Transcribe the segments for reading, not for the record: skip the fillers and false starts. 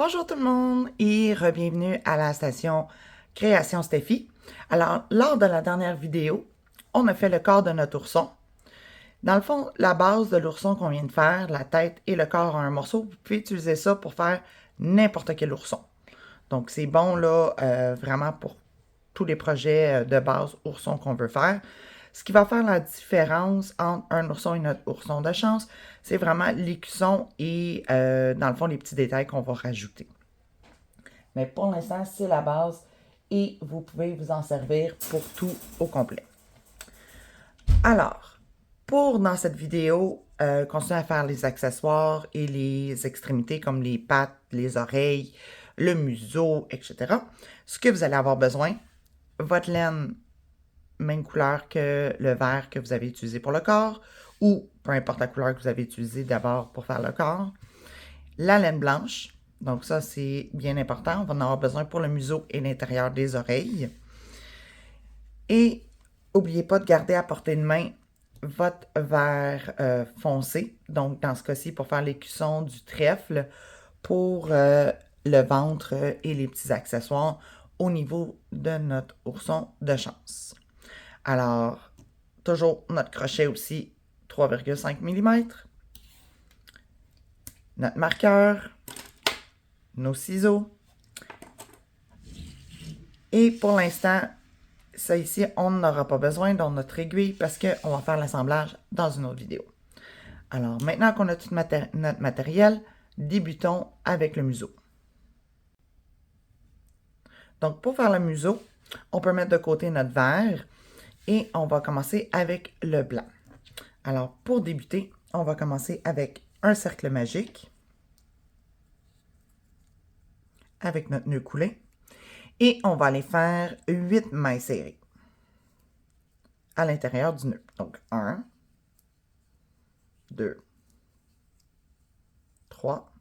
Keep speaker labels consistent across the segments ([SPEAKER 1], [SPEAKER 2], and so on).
[SPEAKER 1] Bonjour tout le monde et bienvenue à la station Création Steffi. Alors, lors de la dernière vidéo, on a fait le corps de notre ourson. Dans le fond, la base de l'ourson qu'on vient de faire, la tête et le corps en un morceau, vous pouvez utiliser ça pour faire n'importe quel ourson. Donc, c'est bon là, vraiment pour tous les projets de base ourson qu'on veut faire. Ce qui va faire la différence entre un ourson et notre ourson de chance, c'est vraiment l'écusson et, dans le fond, les petits détails qu'on va rajouter. Mais pour l'instant, c'est la base et vous pouvez vous en servir pour tout au complet. Alors, pour dans cette vidéo, continuer à faire les accessoires et les extrémités comme les pattes, les oreilles, le museau, etc. Ce que vous allez avoir besoin, votre laine, même couleur que le vert que vous avez utilisé pour le corps, ou peu importe la couleur que vous avez utilisée d'abord pour faire le corps. La laine blanche, donc ça c'est bien important, on va en avoir besoin pour le museau et l'intérieur des oreilles. Et n'oubliez pas de garder à portée de main votre vert foncé, donc dans ce cas-ci pour faire l'écusson du trèfle, pour le ventre et les petits accessoires au niveau de notre ourson de chance. Alors, toujours notre crochet aussi, 3,5 mm. Notre marqueur, nos ciseaux. Et pour l'instant, ça ici, on n'aura pas besoin de notre aiguille parce qu'on va faire l'assemblage dans une autre vidéo. Alors, maintenant qu'on a tout notre matériel, débutons avec le museau. Donc, pour faire le museau, on peut mettre de côté notre vert et on va commencer avec le blanc. Alors, pour débuter, on va commencer avec un cercle magique avec notre nœud coulé et on va aller faire 8 mailles serrées à l'intérieur du nœud. Donc, 1, 2, 3,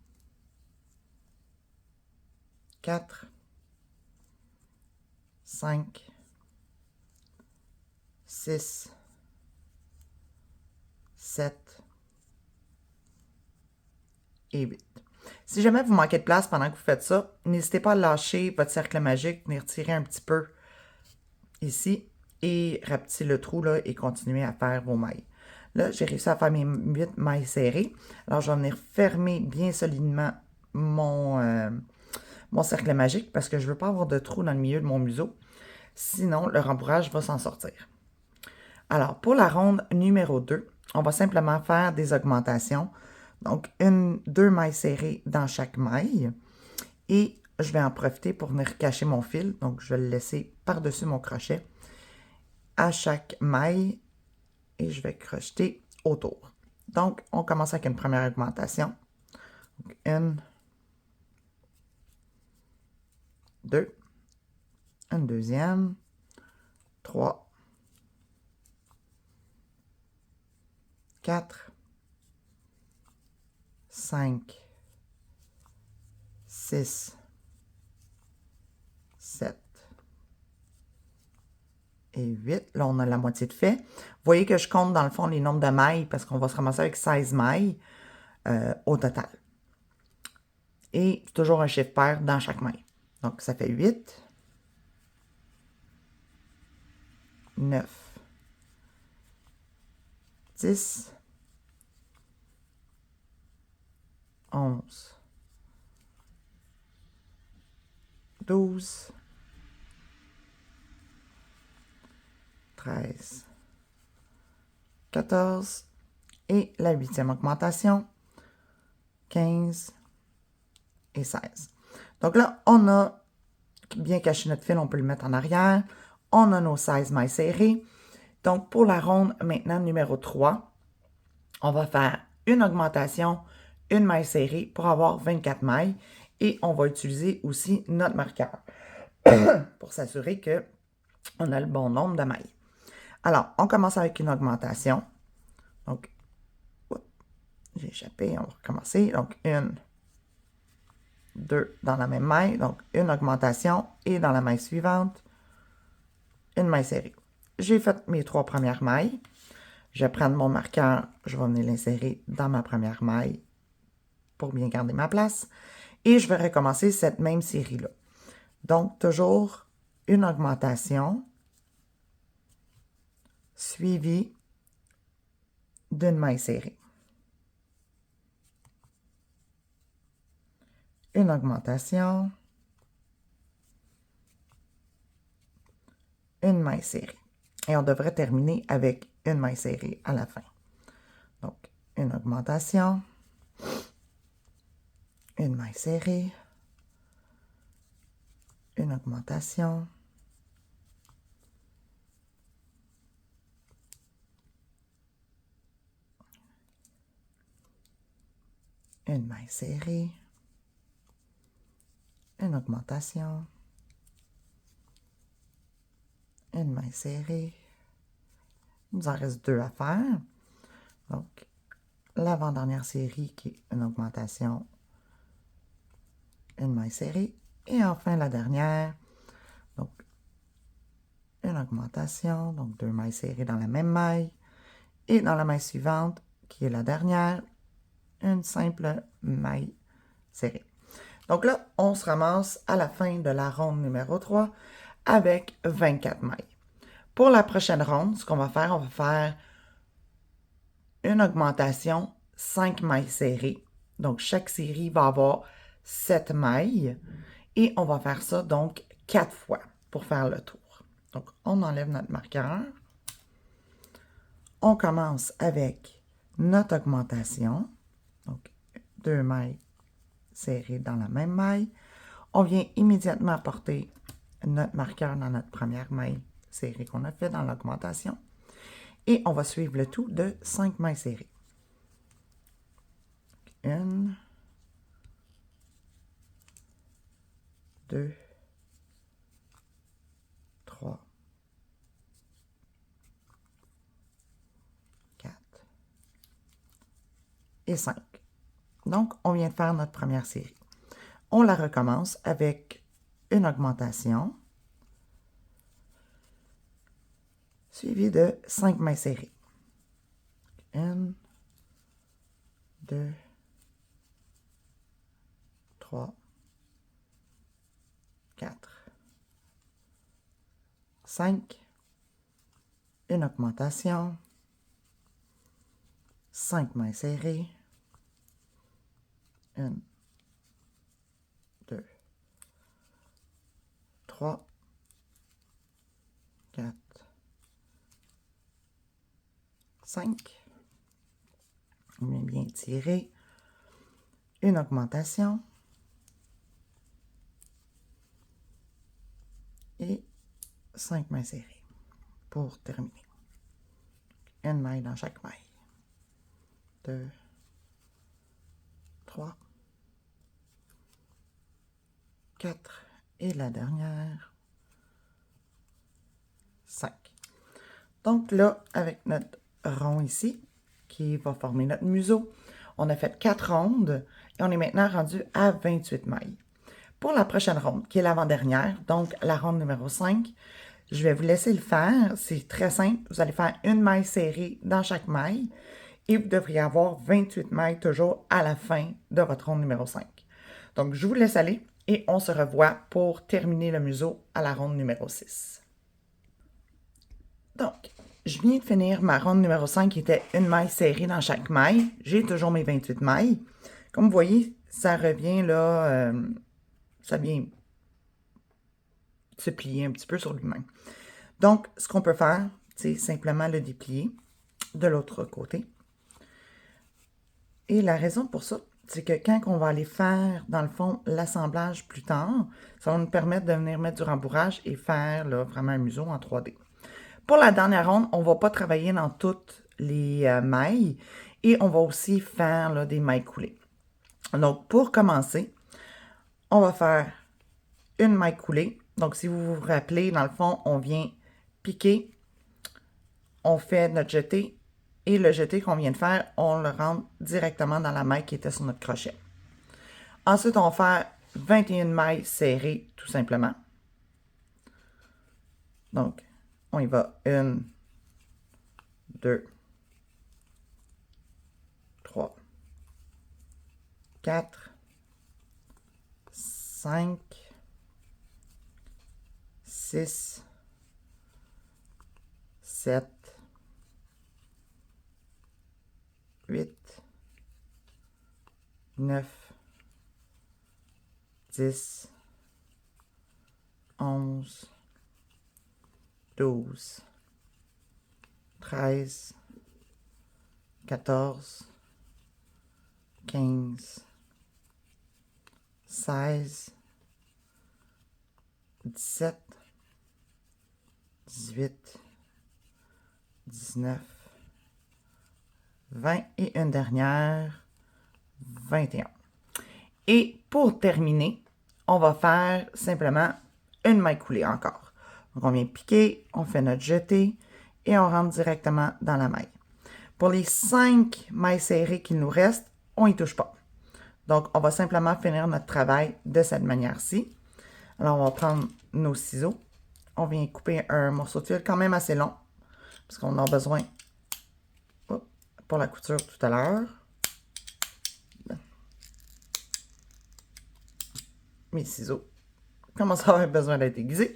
[SPEAKER 1] 4, 5, 6, 7 et 8. Si jamais vous manquez de place pendant que vous faites ça, n'hésitez pas à lâcher votre cercle magique, venir tirer un petit peu ici et rapetisser le trou là, et continuer à faire vos mailles. Là, j'ai réussi à faire mes 8 mailles serrées. Alors, je vais venir fermer bien solidement mon cercle magique parce que je ne veux pas avoir de trou dans le milieu de mon museau. Sinon, le rembourrage va s'en sortir. Alors, pour la ronde numéro 2, on va simplement faire des augmentations. Donc, 2 mailles serrées dans chaque maille. Et je vais en profiter pour venir cacher mon fil. Donc, je vais le laisser par-dessus mon crochet à chaque maille. Et je vais crocheter autour. Donc, on commence avec une première augmentation. Donc, 1, 2, une deuxième, 3, 4, 5, 6, 7 et 8. Là, on a la moitié de fait. Vous voyez que je compte dans le fond les nombres de mailles parce qu'on va se ramasser avec 16 mailles au total. Et toujours un chiffre pair dans chaque maille. Donc, ça fait 8, 9, 10, 11, 12, 13, 14 et la 8e augmentation, 15 et 16. Donc là, on a bien caché notre fil, on peut le mettre en arrière. On a nos 16 mailles serrées. Donc, pour la ronde maintenant numéro 3, on va faire une augmentation, une maille serrée pour avoir 24 mailles. Et on va utiliser aussi notre marqueur pour s'assurer qu'on a le bon nombre de mailles. Alors, on commence avec une augmentation. Donc, j'ai échappé, on va recommencer. Donc, 1, 2 dans la même maille. Donc, une augmentation et dans la maille suivante, une maille serrée. J'ai fait mes 3 premières mailles. Je vais prendre mon marqueur, je vais venir l'insérer dans ma première maille pour bien garder ma place. Et je vais recommencer cette même série-là. Donc, toujours une augmentation suivie d'une maille serrée. Une augmentation, une maille serrée. Et on devrait terminer avec une maille serrée à la fin. Donc, une augmentation, une maille serrée, une augmentation, une maille serrée, une augmentation, une maille serrée. Il nous en reste 2 à faire. Donc, l'avant-dernière série qui est une augmentation, une maille serrée. Et enfin, la dernière, donc une augmentation, donc 2 mailles serrées dans la même maille. Et dans la maille suivante, qui est la dernière, une simple maille serrée. Donc là, on se ramasse à la fin de la ronde numéro 3 avec 24 mailles. Pour la prochaine ronde, ce qu'on va faire, on va faire une augmentation, 5 mailles serrées. Donc, chaque série va avoir 7 mailles. Et on va faire ça, donc, 4 fois pour faire le tour. Donc, on enlève notre marqueur. On commence avec notre augmentation. Donc, 2 mailles serrées dans la même maille. On vient immédiatement porter notre marqueur dans notre première maille serrée qu'on a fait dans l'augmentation. Et on va suivre le tout de 5 mailles serrées. 1, 2, 3, 4 et 5. Donc, on vient de faire notre première série. On la recommence avec une augmentation suivie de 5 mailles serrées. 1, 2, 3, 4, 5, une augmentation, 5 mailles serrées, 1, 2, 3, 4, 5. On vient bien tirer. Une augmentation. Et 5 mailles serrées pour terminer. Une maille dans chaque maille. 2, 3, 4 et la dernière, 5. Donc là, avec notre rond ici, qui va former notre museau, on a fait 4 rondes et on est maintenant rendu à 28 mailles. Pour la prochaine ronde, qui est l'avant-dernière, donc la ronde numéro 5, je vais vous laisser le faire. C'est très simple. Vous allez faire une maille serrée dans chaque maille et vous devriez avoir 28 mailles toujours à la fin de votre ronde numéro 5. Donc, je vous laisse aller et on se revoit pour terminer le museau à la ronde numéro 6. Donc, je viens de finir ma ronde numéro 5 qui était une maille serrée dans chaque maille. J'ai toujours mes 28 mailles. Comme vous voyez, ça revient là, ça vient se plier un petit peu sur lui-même. Donc, ce qu'on peut faire, c'est simplement le déplier de l'autre côté. Et la raison pour ça, c'est que quand on va aller faire, dans le fond, l'assemblage plus tard, ça va nous permettre de venir mettre du rembourrage et faire là, vraiment un museau en 3D. Pour la dernière ronde, on ne va pas travailler dans toutes les mailles et on va aussi faire là, des mailles coulées. Donc, pour commencer, on va faire une maille coulée. Donc, si vous vous rappelez, dans le fond, on vient piquer, on fait notre jeté et le jeté qu'on vient de faire, on le rentre directement dans la maille qui était sur notre crochet. Ensuite, on va faire 21 mailles serrées tout simplement. Donc, on y va 1, 2, 3, 4, 5, 6, 7, 8, 9, 10, 11, 12, 13, 14, 15, 16, 17, 18, 19, 20 et une dernière, 21. Et pour terminer, on va faire simplement une maille coulée encore. Donc on vient piquer, on fait notre jeté et on rentre directement dans la maille. Pour les 5 mailles serrées qu'il nous restent, on n'y touche pas. Donc on va simplement finir notre travail de cette manière-ci. Alors on va prendre nos ciseaux. On vient couper un morceau de fil quand même assez long, parce qu'on en a besoin pour la couture tout à l'heure. Mes ciseaux commencent à avoir besoin d'être aiguisés.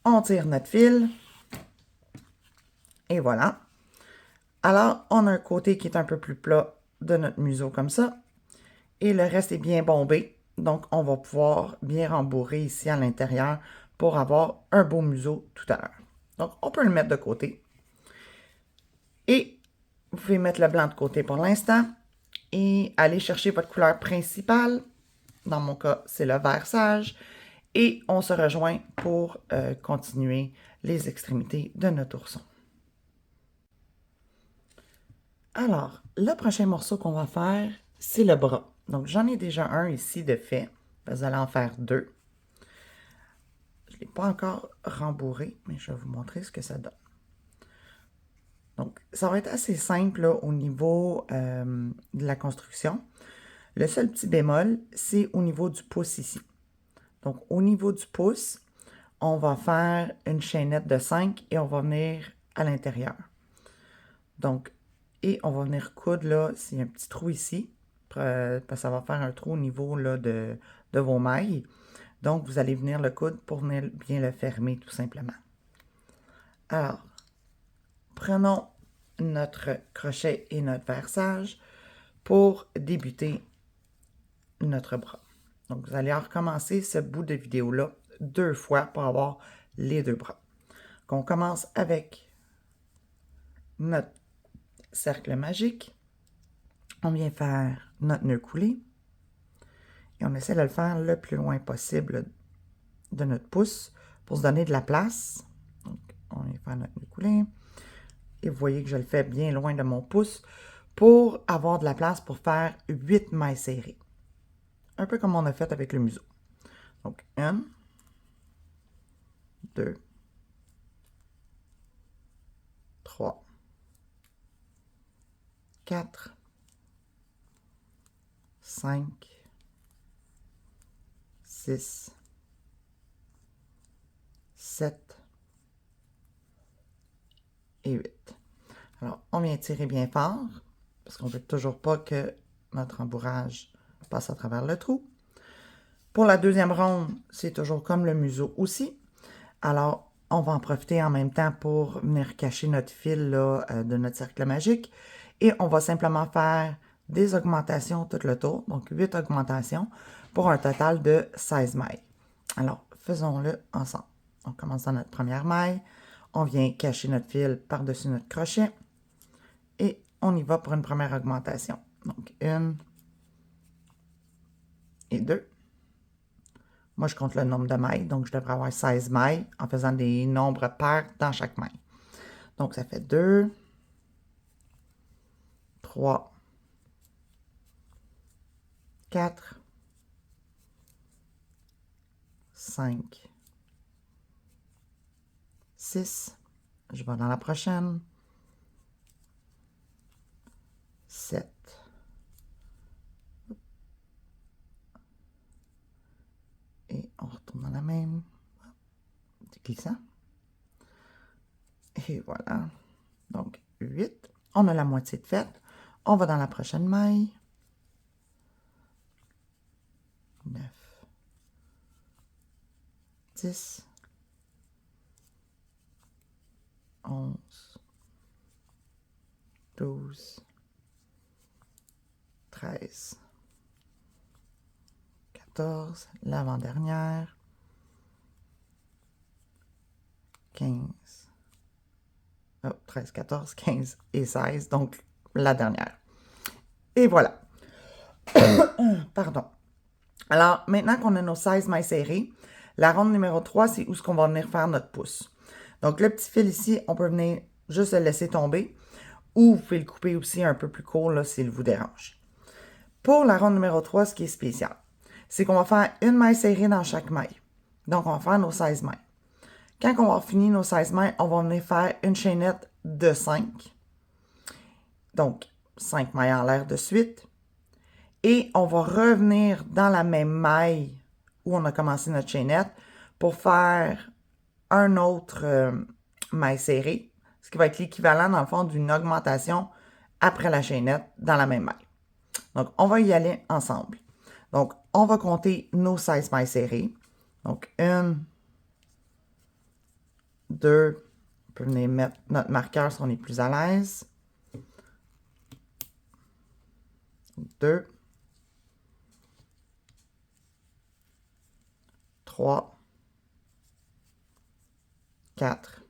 [SPEAKER 1] On tire notre fil. Et voilà. Alors, on a un côté qui est un peu plus plat de notre museau comme ça. Et le reste est bien bombé. Donc, on va pouvoir bien rembourrer ici à l'intérieur pour avoir un beau museau tout à l'heure. Donc, on peut le mettre de côté. Et vous pouvez mettre le blanc de côté pour l'instant. Et aller chercher votre couleur principale. Dans mon cas, c'est le vert sage. Et on se rejoint pour continuer les extrémités de notre ourson. Alors, le prochain morceau qu'on va faire, c'est le bras. Donc, j'en ai déjà un ici de fait. Vous allez en faire 2. Je ne l'ai pas encore rembourré, mais je vais vous montrer ce que ça donne. Donc, ça va être assez simple là, au niveau de la construction. Le seul petit bémol, c'est au niveau du pouce ici. Donc, au niveau du pouce, on va faire une chaînette de 5 et on va venir à l'intérieur. Donc, et on va venir coudre là, s'il y a un petit trou ici, parce que ça va faire un trou au niveau là, de vos mailles. Donc, vous allez venir le coudre pour venir bien le fermer tout simplement. Alors, prenons notre crochet et notre versage pour débuter notre bras. Donc, vous allez recommencer ce bout de vidéo-là 2 fois pour avoir les 2 bras. Donc, on commence avec notre cercle magique. On vient faire notre nœud coulé. Et on essaie de le faire le plus loin possible de notre pouce pour se donner de la place. Donc, on vient faire notre nœud coulé. Et vous voyez que je le fais bien loin de mon pouce pour avoir de la place pour faire 8 mailles serrées. Un peu comme on a fait avec le museau. Donc, 1, 2, 3, 4, 5, 6, 7 et 8. Alors, on vient tirer bien fort, parce qu'on ne veut toujours pas que notre rembourrage passe à travers le trou. Pour la deuxième ronde, c'est toujours comme le museau aussi. Alors, on va en profiter en même temps pour venir cacher notre fil là, de notre cercle magique. Et on va simplement faire des augmentations tout le tour, donc 8 augmentations, pour un total de 16 mailles. Alors, faisons-le ensemble. On commence dans notre première maille. On vient cacher notre fil par-dessus notre crochet. Et on y va pour une première augmentation. Donc, 1 et 2. Moi, je compte le nombre de mailles, donc je devrais avoir 16 mailles en faisant des nombres pairs dans chaque maille. Donc, ça fait 2, 3, 4, 5, 6. Je vais dans la prochaine. 7. Et on retourne dans la même. C'est glissant. Et voilà. Donc, 8. On a la moitié de faite. On va dans la prochaine maille. 9, 10, 11, 12, 13, 14, l'avant-dernière, 15, 13, 14, 15 et 16, donc la dernière. Et voilà. Pardon. Alors, maintenant qu'on a nos 16 mailles serrées, la ronde numéro 3, c'est où est-ce qu'on va venir faire notre pouce. Donc, le petit fil ici, on peut venir juste le laisser tomber ou vous pouvez le couper aussi un peu plus court là, s'il vous dérange. Pour la ronde numéro 3, ce qui est spécial, c'est qu'on va faire une maille serrée dans chaque maille. Donc, on va faire nos 16 mailles. Quand on va finir nos 16 mailles, on va venir faire une chaînette de 5. Donc, 5 mailles en l'air de suite. Et on va revenir dans la même maille où on a commencé notre chaînette pour faire un autre maille serrée, ce qui va être l'équivalent dans le fond d'une augmentation après la chaînette dans la même maille. Donc, on va y aller ensemble. Donc, on va compter nos 16 mailles serrées. Donc, 1, 2, on peut venir mettre notre marqueur si on est plus à l'aise. 2, 3, 4,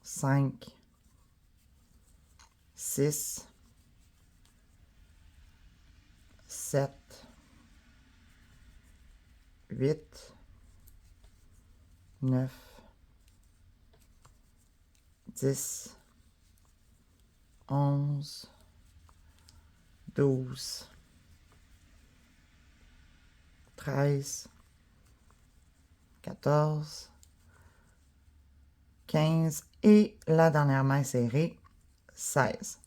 [SPEAKER 1] 5, 6, 7, 8, 9, 10, 11, 12, 13, 14, 15 et la dernière maille serrée, 16.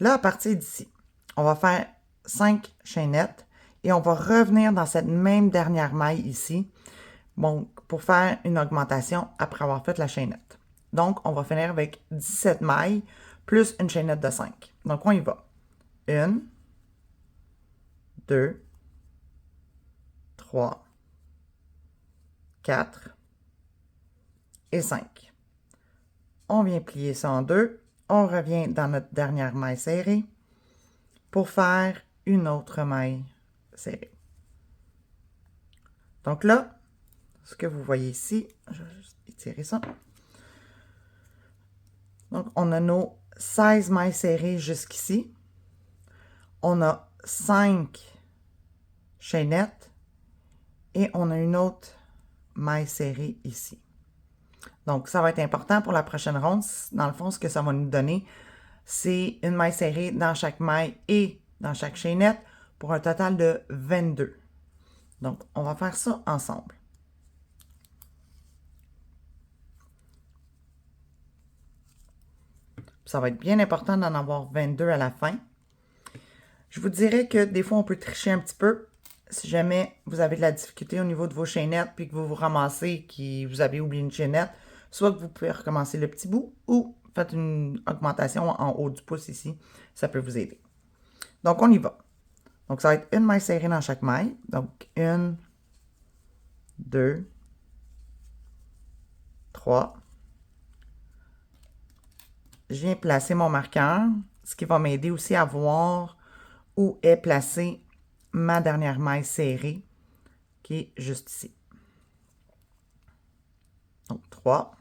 [SPEAKER 1] Là, à partir d'ici, on va faire 5 chaînettes et on va revenir dans cette même dernière maille ici, bon, pour faire une augmentation après avoir fait la chaînette. Donc, on va finir avec 17 mailles plus une chaînette de 5. Donc, on y va. 1, 2, 3, 4 et 5. On vient plier ça en deux. On revient dans notre dernière maille serrée pour faire une autre maille serrée. Donc là, ce que vous voyez ici, je vais juste étirer ça. Donc, on a nos 16 mailles serrées jusqu'ici. On a 5 chaînettes et on a une autre maille serrée ici. Donc, ça va être important pour la prochaine ronde. Dans le fond, ce que ça va nous donner, c'est une maille serrée dans chaque maille et dans chaque chaînette pour un total de 22. Donc, on va faire ça ensemble. Ça va être bien important d'en avoir 22 à la fin. Je vous dirais que des fois, on peut tricher un petit peu. Si jamais vous avez de la difficulté au niveau de vos chaînettes, puis que vous vous ramassez, que vous avez oublié une chaînette, soit que vous pouvez recommencer le petit bout ou faites une augmentation en haut du pouce ici. Ça peut vous aider. Donc, on y va. Donc, ça va être une maille serrée dans chaque maille. Donc, 1, 2, 3. Je viens placer mon marqueur, ce qui va m'aider aussi à voir où est placée ma dernière maille serrée, qui est juste ici. Donc, 3,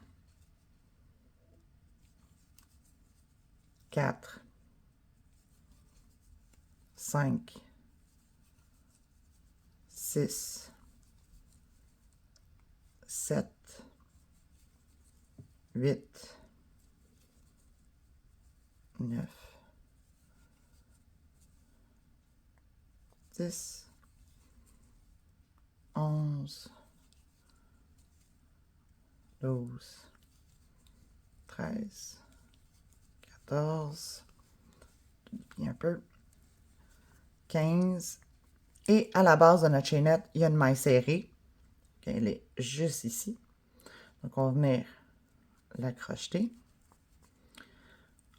[SPEAKER 1] 4, 5, 6, 7, 8, 9, 10, 11, 12, 13, 14, un peu, 15, et à la base de notre chaînette, il y a une maille serrée. Elle est juste ici. Donc, on va venir la crocheter.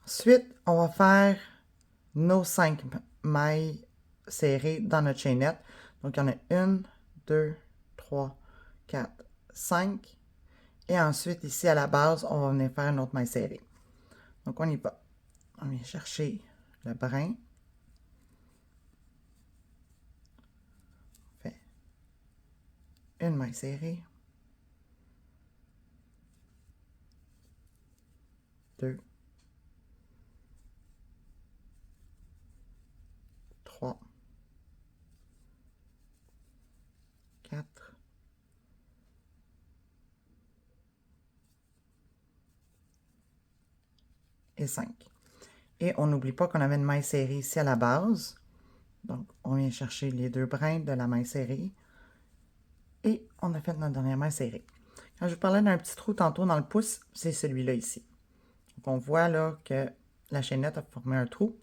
[SPEAKER 1] Ensuite, on va faire nos 5 mailles serrées dans notre chaînette. Donc, il y en a 1, 2, 3, 4, 5. Et ensuite, ici, à la base, on va venir faire une autre maille serrée. Donc, on y va. On vient chercher le brin. On fait une maille serrée. 2, 3, 4, et 5. Et on n'oublie pas qu'on avait une maille serrée ici à la base. Donc, on vient chercher les 2 brins de la maille serrée. Et on a fait notre dernière maille serrée. Quand je vous parlais d'un petit trou tantôt dans le pouce, c'est celui-là ici. Donc, on voit là que la chaînette a formé un trou.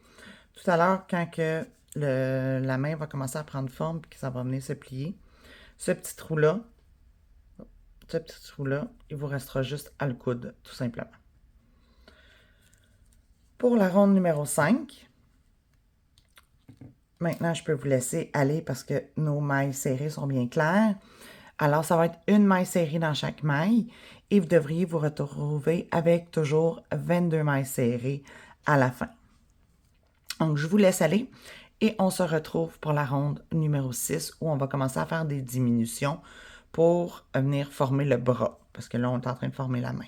[SPEAKER 1] Tout à l'heure, quand que la main va commencer à prendre forme et que ça va venir se plier, ce petit trou-là, il vous restera juste à le coude, tout simplement. Pour la ronde numéro 5, maintenant, je peux vous laisser aller parce que nos mailles serrées sont bien claires. Alors, ça va être une maille serrée dans chaque maille et vous devriez vous retrouver avec toujours 22 mailles serrées à la fin. Donc, je vous laisse aller et on se retrouve pour la ronde numéro 6 où on va commencer à faire des diminutions pour venir former le bras parce que là, on est en train de former la main.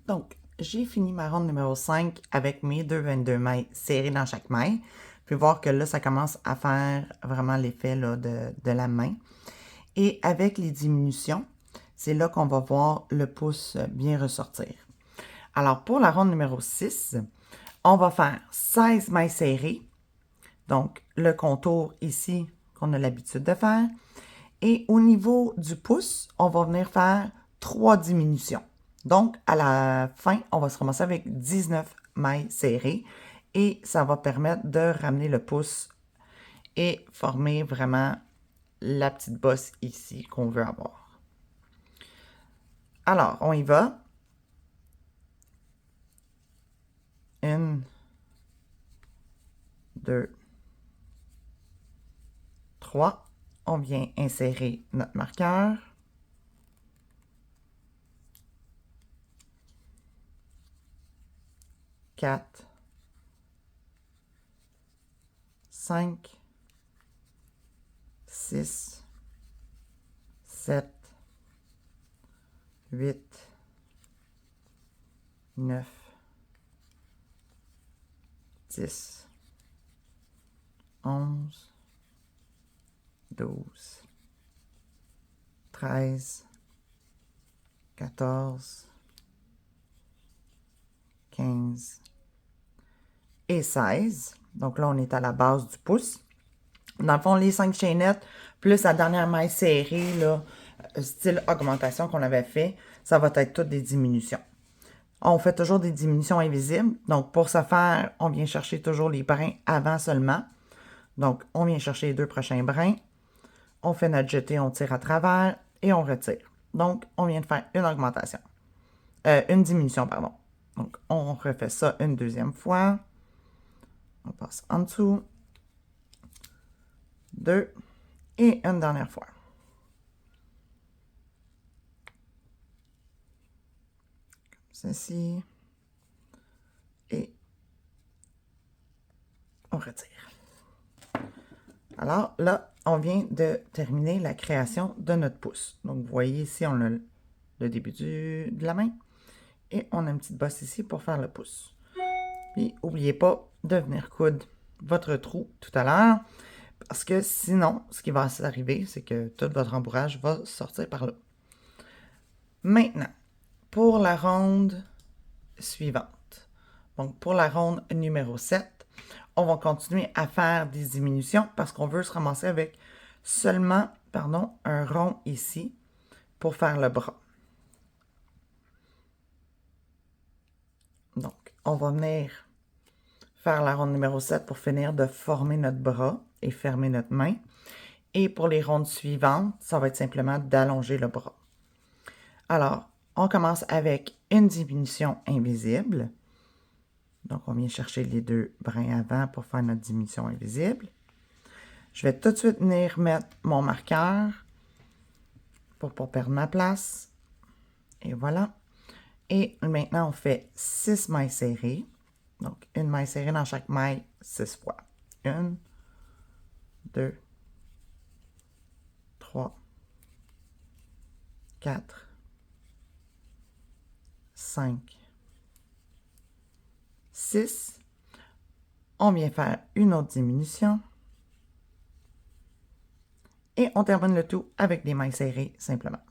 [SPEAKER 1] Donc, j'ai fini ma ronde numéro 5 avec mes 22 mailles serrées dans chaque maille. Vous pouvez voir que là, ça commence à faire vraiment l'effet de la main. Et avec les diminutions, c'est là qu'on va voir le pouce bien ressortir. Alors, pour la ronde numéro 6, on va faire 16 mailles serrées. Donc, le contour ici qu'on a l'habitude de faire. Et au niveau du pouce, on va venir faire 3 diminutions. Donc, à la fin, on va se ramasser avec 19 mailles serrées et ça va permettre de ramener le pouce et former vraiment la petite bosse ici qu'on veut avoir. Alors, on y va. 1, 2, 3. On vient insérer notre marqueur. 4, 5, 6, 7, 8, 9, 10, 11, 12, 13, 14, 15 et 16. Donc là, on est à la base du pouce. Dans le fond, les 5 chaînettes, plus la dernière maille serrée, là, style augmentation qu'on avait fait, ça va être toutes des diminutions. On fait toujours des diminutions invisibles. Donc, pour ce faire, on vient chercher toujours les brins avant seulement. Donc, on vient chercher les 2 prochains brins. On fait notre jeté, on tire à travers et on retire. Donc, on vient de faire une augmentation. Une diminution, pardon. Donc, on refait ça une deuxième fois. On passe en dessous. 2. Et une dernière fois. Comme ceci. Et on retire. Alors là, on vient de terminer la création de notre pouce. Donc, vous voyez ici, on a le début de la main. Et on a une petite bosse ici pour faire le pouce. Puis, n'oubliez pas de venir coudre votre trou tout à l'heure. Parce que sinon, ce qui va s'arriver, c'est que tout votre rembourrage va sortir par là. Maintenant, pour la ronde suivante. Donc, pour la ronde numéro 7, on va continuer à faire des diminutions parce qu'on veut se ramasser avec seulement, un rond ici pour faire le bras. Donc, on va venir faire la ronde numéro 7 pour finir de former notre bras et fermer notre main. Et pour les rondes suivantes, ça va être simplement d'allonger le bras. Alors, on commence avec une diminution invisible. Donc, on vient chercher les 2 brins avant pour faire notre diminution invisible. Je vais tout de suite venir mettre mon marqueur pour ne pas perdre ma place. Et voilà. Et maintenant, on fait 6 mailles serrées. Donc, une maille serrée dans chaque maille 6 fois. 1, 2, 3, 4, 5, 6. On vient faire une autre diminution. Et on termine le tout avec des mailles serrées simplement.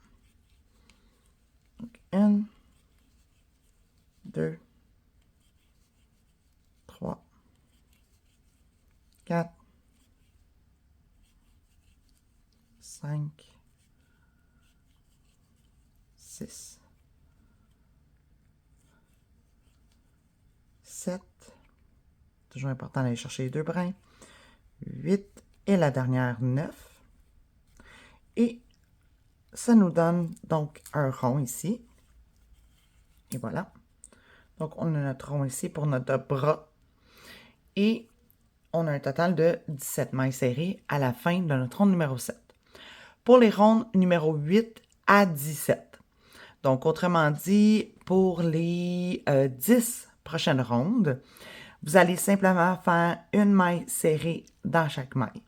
[SPEAKER 1] Donc, 1, 2, 3, 4, 5, 6, 7, toujours important d'aller chercher les deux brins, 8 et la dernière 9. Et ça nous donne donc un rond ici. Et voilà. Donc on a notre rond ici pour notre bras. Et on a un total de 17 mailles serrées à la fin de notre ronde numéro 7. Pour les rondes numéro 8 à 17. Donc, autrement dit, pour les 10 prochaines rondes, vous allez simplement faire une maille serrée dans chaque maille.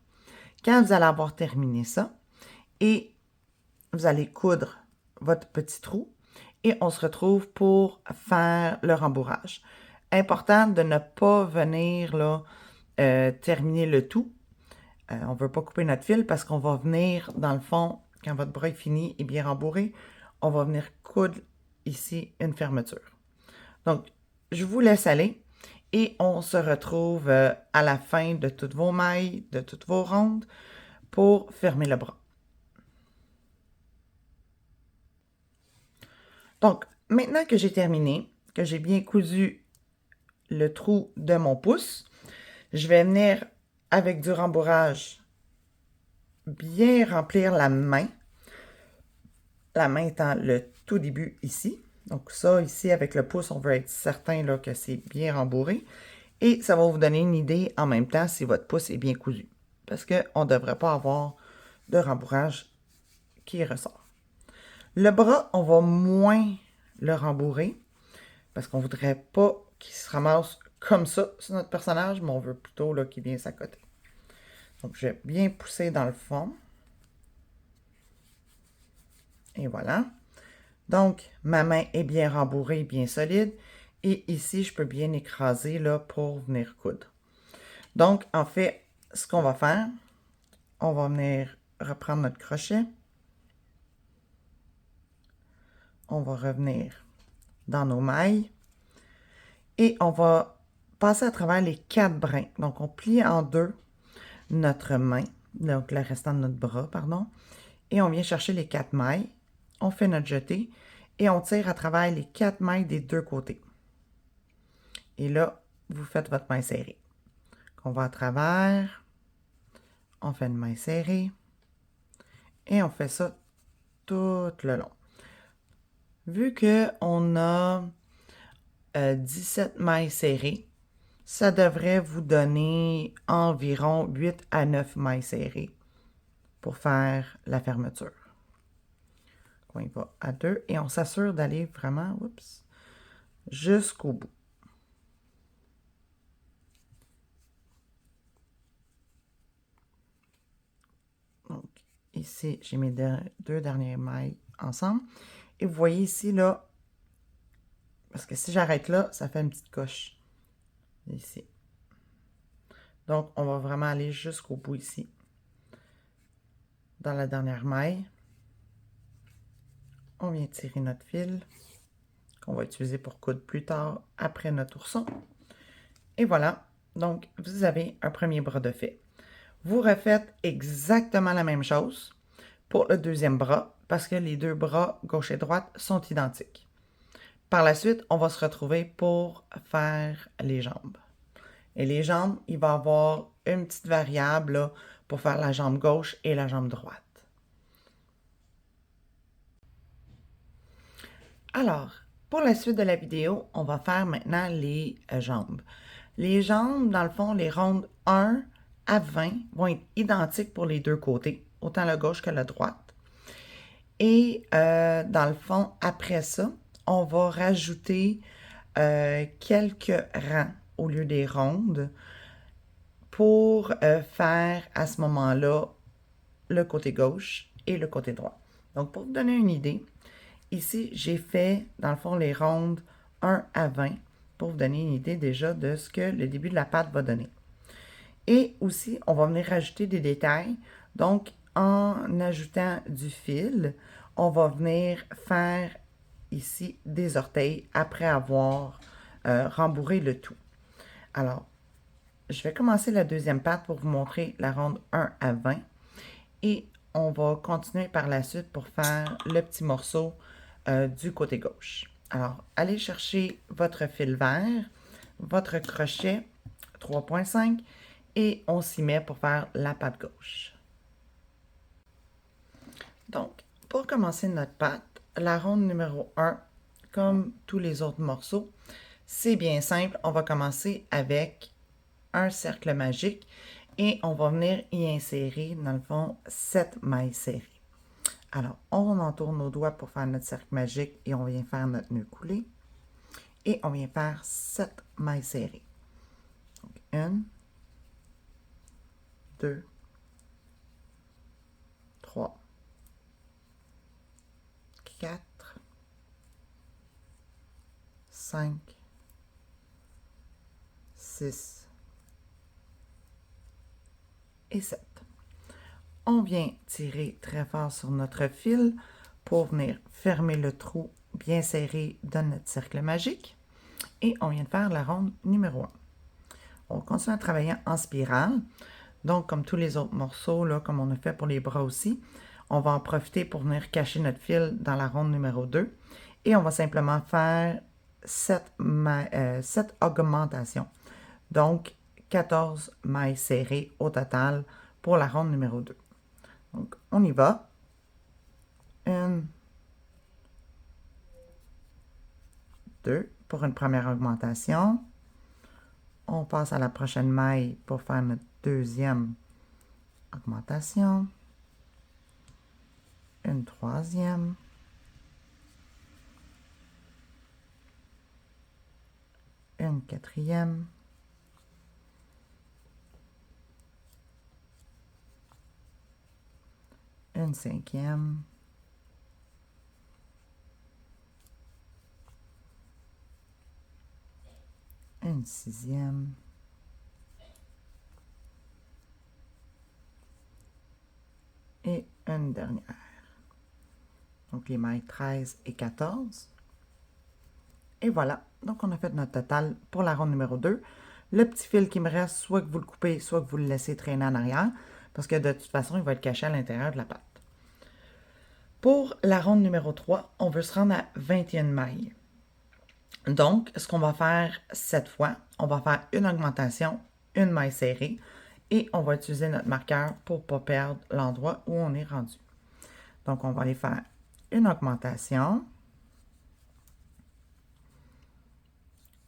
[SPEAKER 1] Quand vous allez avoir terminé ça, et vous allez coudre votre petit trou, et on se retrouve pour faire le rembourrage. Important de ne pas venir là, terminer le tout. On ne veut pas couper notre fil parce qu'on va venir, dans le fond, quand votre bras est fini et bien rembourré, on va venir coudre ici une fermeture. Donc, je vous laisse aller et on se retrouve à la fin de toutes vos mailles, de toutes vos rondes pour fermer le bras. Donc, maintenant que j'ai terminé, que j'ai bien cousu le trou de mon pouce, je vais venir avec du rembourrage bien remplir la main étant le tout début ici. Donc ça, ici, avec le pouce, on veut être certain là, que c'est bien rembourré. Et ça va vous donner une idée en même temps si votre pouce est bien cousu. Parce qu'on ne devrait pas avoir de rembourrage qui ressort. Le bras, on va moins le rembourrer parce qu'on ne voudrait pas qu'il se ramasse comme ça sur notre personnage, mais on veut plutôt qu'il vienne s'accoter. Donc, je vais bien pousser dans le fond. Et voilà. Donc, ma main est bien rembourrée, bien solide. Et ici, je peux bien écraser là, pour venir coudre. Donc, en fait, ce qu'on va faire, on va venir reprendre notre crochet. On va revenir dans nos mailles. Et on va passer à travers les 4 brins. Donc, on plie en deux notre main, donc le restant de notre bras, pardon. Et on vient chercher les 4 mailles. On fait notre jeté et on tire à travers les 4 mailles des deux côtés. Et là, vous faites votre maille serrée. On va à travers, on fait une maille serrée et on fait ça tout le long. Vu qu'on a 17 mailles serrées, ça devrait vous donner environ 8 à 9 mailles serrées pour faire la fermeture. On y va à 2 et on s'assure d'aller vraiment jusqu'au bout. Donc, ici, j'ai mes deux dernières mailles ensemble. Et vous voyez ici, là, parce que si j'arrête là, ça fait une petite coche. Ici. Donc, on va vraiment aller jusqu'au bout ici. Dans la dernière maille, on vient tirer notre fil qu'on va utiliser pour coudre plus tard après notre ourson. Et voilà. Donc, vous avez un premier bras de fait. Vous refaites exactement la même chose pour le deuxième bras parce que les deux bras gauche et droite sont identiques. Par la suite, on va se retrouver pour faire les jambes. Et les jambes, il va y avoir une petite variable là, pour faire la jambe gauche et la jambe droite. Alors, pour la suite de la vidéo, on va faire maintenant les jambes. Les jambes, dans le fond, les rondes 1 à 20 vont être identiques pour les deux côtés, autant la gauche que la droite. Et dans le fond, après ça, on va rajouter quelques rangs au lieu des rondes pour faire à ce moment-là le côté gauche et le côté droit. Donc, pour vous donner une idée, ici, j'ai fait, dans le fond, les rondes 1 à 20 pour vous donner une idée déjà de ce que le début de la pâte va donner. Et aussi, on va venir rajouter des détails. Donc, en ajoutant du fil, on va venir faire ici des orteils après avoir rembourré le tout. Alors, je vais commencer la deuxième pâte pour vous montrer la ronde 1 à 20. Et on va continuer par la suite pour faire le petit morceau du côté gauche. Alors, allez chercher votre fil vert, votre crochet 3.5 et on s'y met pour faire la patte gauche. Donc, pour commencer notre patte, la ronde numéro 1, comme tous les autres morceaux, c'est bien simple. On va commencer avec un cercle magique et on va venir y insérer, dans le fond, 7 mailles serrées. Alors, on entoure nos doigts pour faire notre cercle magique et on vient faire notre nœud coulé. Et on vient faire 7 mailles serrées. Donc, 1, 2, 3, 4, 5, 6 et 7. On vient tirer très fort sur notre fil pour venir fermer le trou bien serré de notre cercle magique. Et on vient de faire la ronde numéro 1. On continue à travailler en spirale. Donc, comme tous les autres morceaux, là, comme on a fait pour les bras aussi, on va en profiter pour venir cacher notre fil dans la ronde numéro 2. Et on va simplement faire 7 augmentations. Donc, 14 mailles serrées au total pour la ronde numéro 2. Donc, on y va. 1, 2 pour une première augmentation. On passe à la prochaine maille pour faire notre deuxième augmentation. Une troisième. Une quatrième. Une cinquième. Une sixième. Et une dernière. Donc, les mailles 13 et 14. Et voilà. Donc, on a fait notre total pour la ronde numéro 2. Le petit fil qui me reste, soit que vous le coupez, soit que vous le laissez traîner en arrière, parce que de toute façon, il va être caché à l'intérieur de la pâte. Pour la ronde numéro 3, on veut se rendre à 21 mailles. Donc, ce qu'on va faire cette fois, on va faire une augmentation, une maille serrée, et on va utiliser notre marqueur pour ne pas perdre l'endroit où on est rendu. Donc, on va aller faire une augmentation,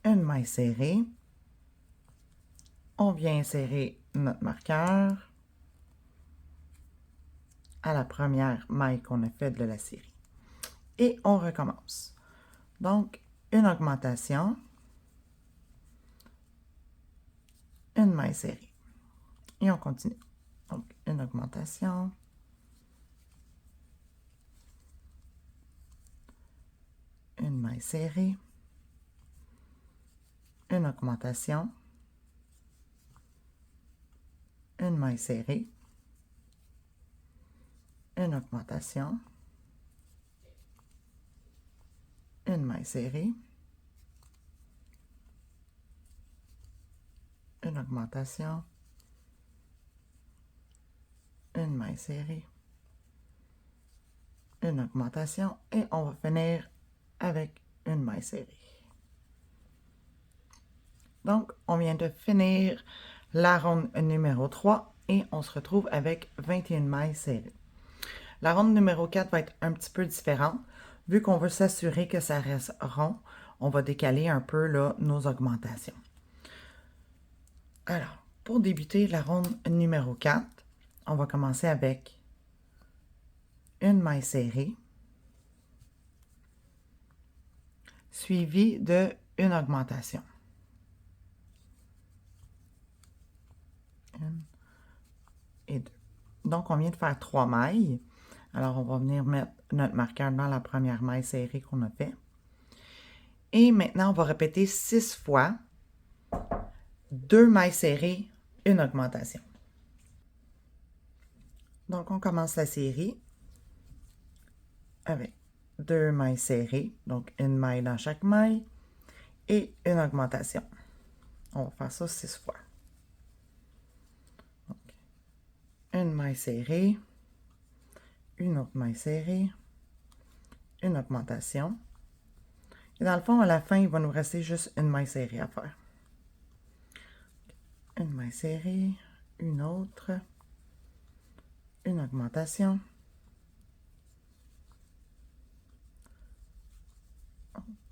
[SPEAKER 1] une maille serrée, on vient insérer notre marqueur à la première maille qu'on a faite de la série. Et on recommence. Donc, une augmentation, une maille serrée. Et on continue. Donc, une augmentation, une maille serrée, une augmentation, une maille serrée, une augmentation, une maille serrée, une augmentation, une maille serrée, une augmentation et on va finir avec une maille serrée. Donc, on vient de finir la ronde numéro 3 et on se retrouve avec 21 mailles serrées. La ronde numéro 4 va être un petit peu différente. Vu qu'on veut s'assurer que ça reste rond, on va décaler un peu là, nos augmentations. Alors, pour débuter la ronde numéro 4, on va commencer avec une maille serrée, suivie d'une augmentation. Une et deux. Donc, on vient de faire 3 mailles. Alors, on va venir mettre notre marqueur dans la première maille serrée qu'on a fait. Et maintenant, on va répéter 6 fois 2 mailles serrées, une augmentation. Donc, on commence la série avec 2 mailles serrées, donc une maille dans chaque maille et une augmentation. On va faire ça 6 fois. Donc, une maille serrée, une autre maille serrée, une augmentation. Et dans le fond, à la fin, il va nous rester juste une maille serrée à faire. Une maille serrée, une autre, une augmentation.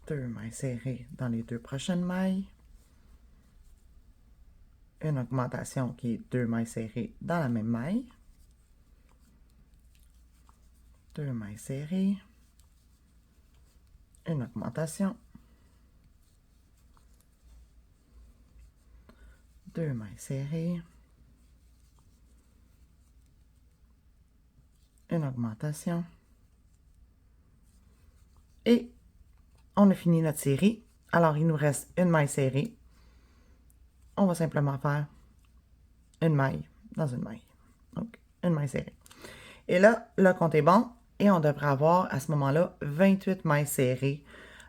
[SPEAKER 1] Deux mailles serrées dans les 2 prochaines mailles. Une augmentation qui est 2 mailles serrées dans la même maille. 2 mailles serrées. Une augmentation. 2 mailles serrées. Une augmentation. Et on a fini notre série. Alors, il nous reste une maille serrée. On va simplement faire une maille dans une maille. Donc, une maille serrée. Et là, le compte est bon. Et on devrait avoir, à ce moment-là, 28 mailles serrées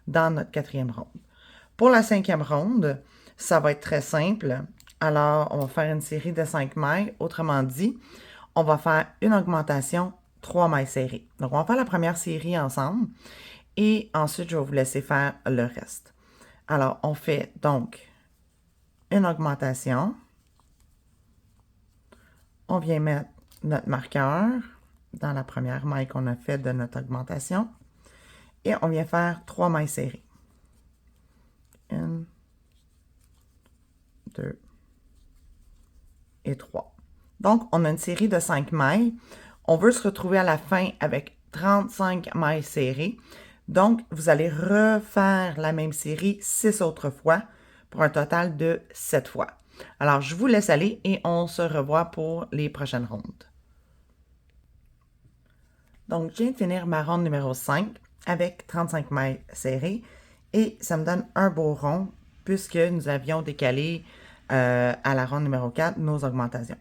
[SPEAKER 1] dans notre 4e ronde. Pour la 5e ronde, ça va être très simple. Alors, on va faire une série de 5 mailles. Autrement dit, on va faire une augmentation, 3 mailles serrées. Donc, on va faire la première série ensemble. Et ensuite, je vais vous laisser faire le reste. Alors, on fait donc une augmentation. On vient mettre notre marqueur dans la première maille qu'on a fait de notre augmentation. Et on vient faire 3 mailles serrées. 1, 2 et 3. Donc, on a une série de 5 mailles. On veut se retrouver à la fin avec 35 mailles serrées. Donc, vous allez refaire la même série 6 autres fois pour un total de 7 fois. Alors, je vous laisse aller et on se revoit pour les prochaines rondes. Donc, je viens de finir ma ronde numéro 5 avec 35 mailles serrées et ça me donne un beau rond puisque nous avions décalé à la ronde numéro 4 nos augmentations.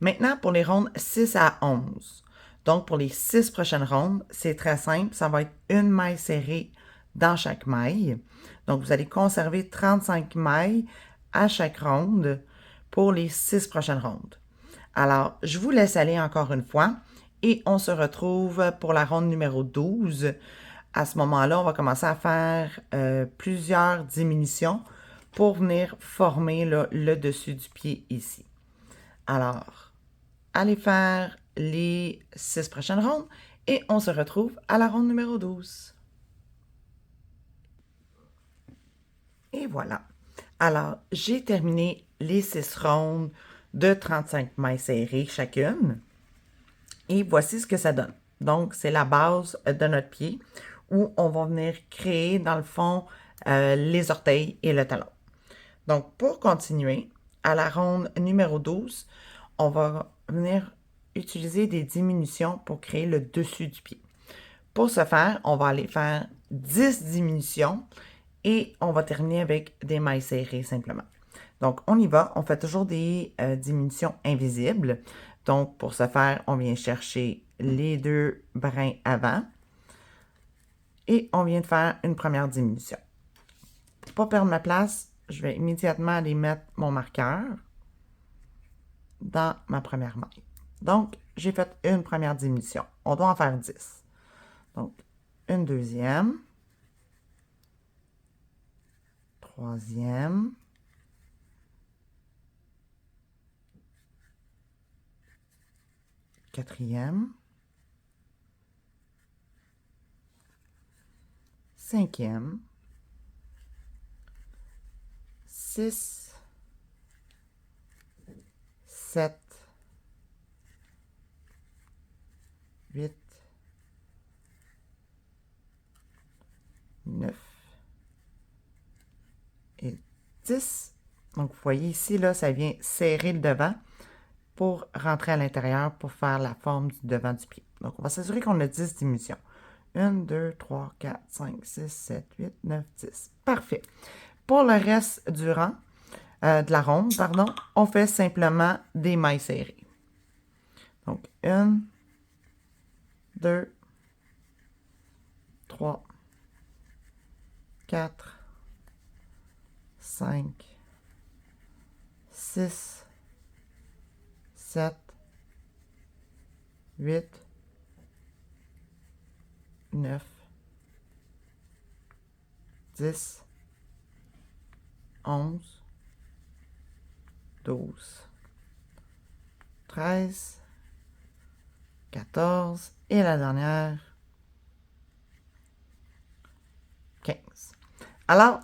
[SPEAKER 1] Maintenant, pour les rondes 6 à 11. Donc, pour les 6 prochaines rondes, c'est très simple. Ça va être une maille serrée dans chaque maille. Donc, vous allez conserver 35 mailles à chaque ronde pour les 6 prochaines rondes. Alors, je vous laisse aller encore une fois et on se retrouve pour la ronde numéro 12. À ce moment-là, on va commencer à faire plusieurs diminutions pour venir former là, le dessus du pied ici. Alors, allez faire les 6 prochaines rondes et on se retrouve à la ronde numéro 12. Et voilà. Alors, j'ai terminé les 6 rondes de 35 mailles serrées chacune. Et voici ce que ça donne. Donc, c'est la base de notre pied où on va venir créer, dans le fond, les orteils et le talon. Donc, pour continuer, à la ronde numéro 12, on va venir utiliser des diminutions pour créer le dessus du pied. Pour ce faire, on va aller faire 10 diminutions et on va terminer avec des mailles serrées simplement. Donc, on y va. On fait toujours des diminutions invisibles. Donc, pour ce faire, on vient chercher les 2 brins avant et on vient de faire une première diminution. Pour ne pas perdre ma place, je vais immédiatement aller mettre mon marqueur dans ma première maille. Donc, j'ai fait une première diminution. On doit en faire 10. Donc, une deuxième, troisième, quatrième, cinquième, 6, 7, 8, 9 et 10. Donc, vous voyez ici, là, ça vient serrer le devant pour rentrer à l'intérieur pour faire la forme du devant du pied. Donc, on va s'assurer qu'on a 10 diminutions. 1, 2, 3, 4, 5, 6, 7, 8, 9, 10. Parfait. Pour le reste du rang, de la ronde, pardon, on fait simplement des mailles serrées. Donc, 1, 2, 3, 4, 5, 6, 7, 8, 9, 10, 11, 12, 13, 14 et la dernière, 15. Alors,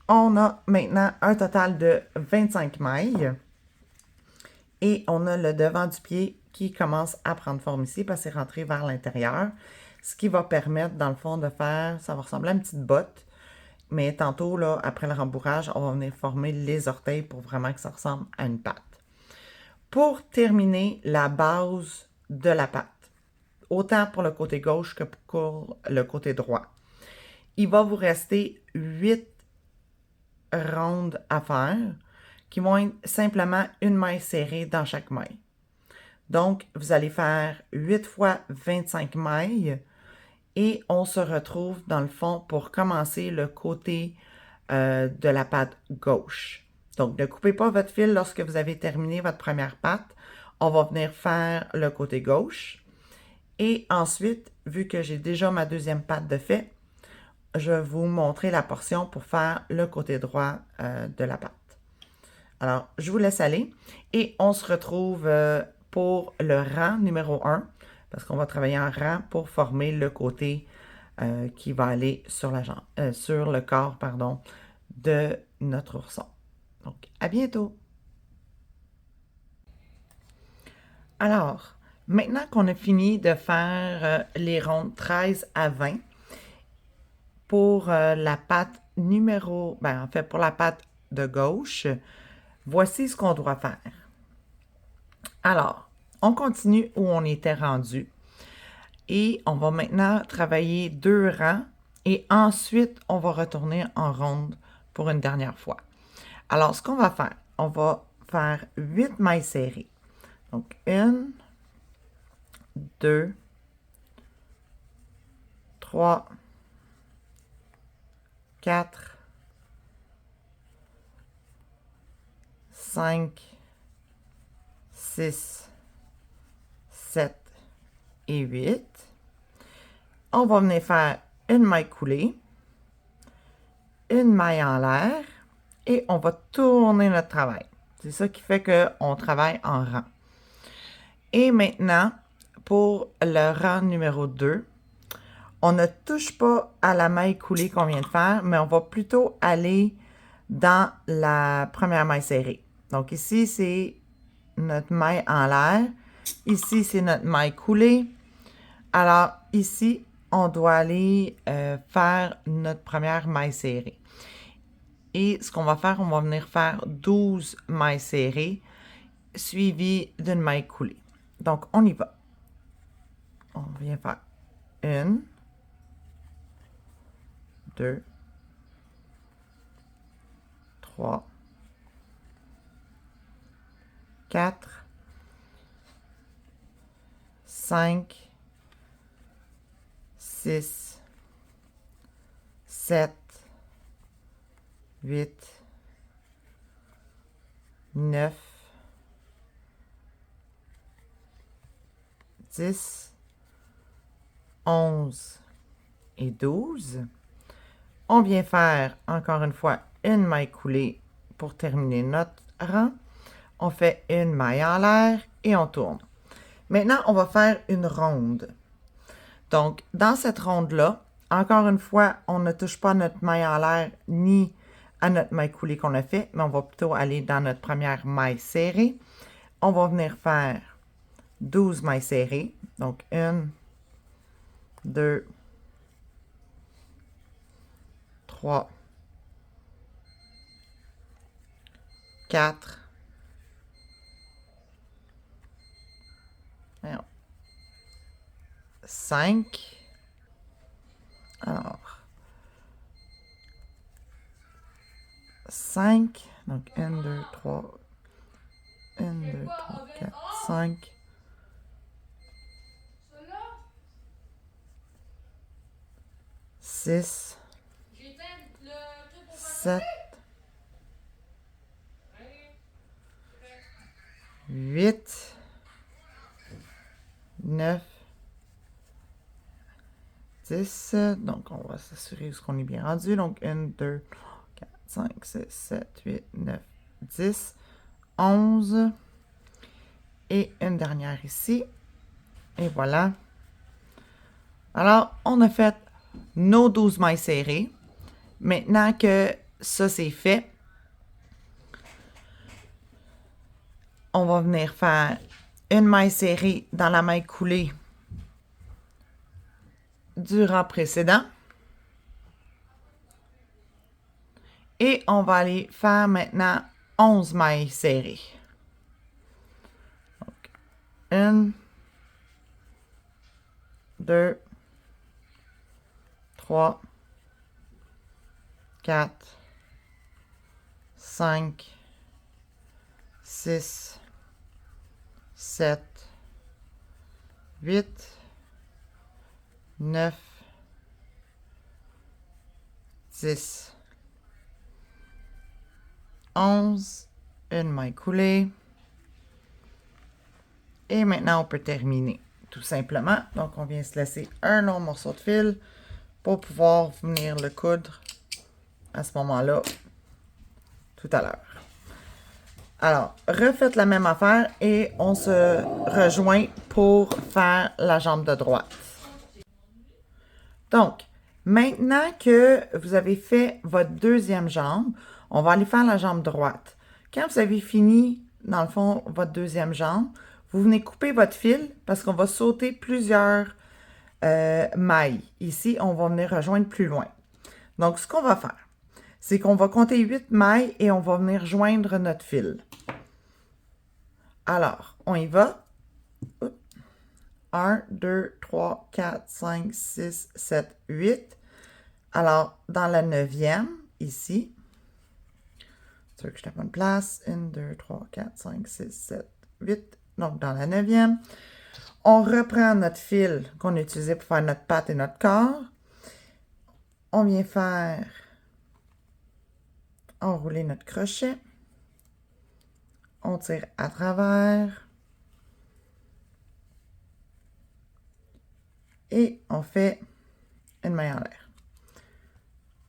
[SPEAKER 1] on a maintenant un total de 25 mailles et on a le devant du pied qui commence à prendre forme ici parce que c'est rentré vers l'intérieur, ce qui va permettre dans le fond de faire, ça va ressembler à une petite botte, mais tantôt, là, après le rembourrage, on va venir former les orteils pour vraiment que ça ressemble à une patte. Pour terminer la base de la patte, autant pour le côté gauche que pour le côté droit, il va vous rester 8 rondes à faire qui vont être simplement une maille serrée dans chaque maille. Donc, vous allez faire 8 fois 25 mailles et on se retrouve dans le fond pour commencer le côté de la patte gauche. Donc, ne coupez pas votre fil lorsque vous avez terminé votre première patte. On va venir faire le côté gauche. Et ensuite, vu que j'ai déjà ma deuxième patte de fait, je vais vous montrer la portion pour faire le côté droit de la patte. Alors, je vous laisse aller et on se retrouve pour le rang numéro 1 parce qu'on va travailler en rang pour former le côté qui va aller sur la jambe, sur le corps, pardon, de notre ourson. Donc, à bientôt! Alors, maintenant qu'on a fini de faire les rondes 13 à 20, pour la patte numéro, en fait, pour la patte de gauche, voici ce qu'on doit faire. Alors, on continue où on était rendu. Et on va maintenant travailler 2 rangs et ensuite, on va retourner en ronde pour une dernière fois. Alors, ce qu'on va faire, on va faire 8 mailles serrées. Donc, 1, 2, 3, 4, 5, 6, 7 et 8. On va venir faire une maille coulée, une maille en l'air et on va tourner notre travail. C'est ça qui fait qu'on travaille en rang. Et maintenant, pour le rang numéro 2, on ne touche pas à la maille coulée qu'on vient de faire, mais on va plutôt aller dans la première maille serrée. Donc ici, c'est notre maille en l'air. Ici, c'est notre maille coulée. Alors ici, on doit aller faire notre première maille serrée. Et ce qu'on va faire, on va venir faire 12 mailles serrées suivies d'une maille coulée. Donc, on y va. On vient faire 1, 2, 3, 4, 5, 6, 7, 8, 9, 10, 11 et 12. On vient faire encore une fois une maille coulée pour terminer notre rang. On fait une maille en l'air et on tourne. Maintenant, on va faire une ronde. Donc, dans cette ronde-là, encore une fois, on ne touche pas notre maille en l'air ni à notre maille coulée qu'on a fait, mais on va plutôt aller dans notre première maille serrée. on va venir faire 12 mailles serrées. Donc, 1, 2, 3, 4, 5. Alors, 5. Donc, 1, 2, 3, 1, 2, 3, 4, 5. 6, 7, 8, 9, 10. Donc, on va s'assurer qu'on est bien rendu. Donc, 1, 2, 3, 4, 5, 6, 7, 8, 9, 10, 11. Et une dernière ici. Et voilà. Alors, on a fait nos 12 mailles serrées. Maintenant que ça c'est fait, on va venir faire une maille serrée dans la maille coulée du rang précédent. Et on va aller faire maintenant 11 mailles serrées. Donc, 1, 2, 3, 4, 5, 6, 7, 8, 9, 10, 11, une maille coulée. Et maintenant, on peut terminer, tout simplement. Donc, on vient se laisser un long morceau de fil pour pouvoir venir le coudre à ce moment-là, tout à l'heure. Alors, refaites la même affaire et on se rejoint pour faire la jambe de droite. Donc, maintenant que vous avez fait votre deuxième jambe, on va aller faire la jambe droite. Quand vous avez fini, dans le fond, votre deuxième jambe, vous venez couper votre fil parce qu'on va sauter plusieurs mailles. Ici, on va venir rejoindre plus loin. Donc, ce qu'on va faire, c'est qu'on va compter 8 mailles et on va venir joindre notre fil. Alors, on y va. 1, 2, 3, 4, 5, 6, 7, 8. Alors, dans la 9e, ici, c'est sûr que je suis à la bonne place. 1, 2, 3, 4, 5, 6, 7, 8. Donc, dans la 9e, on reprend notre fil qu'on a utilisé pour faire notre patte et notre corps. On vient faire enrouler notre crochet. On tire à travers. Et on fait une maille en l'air.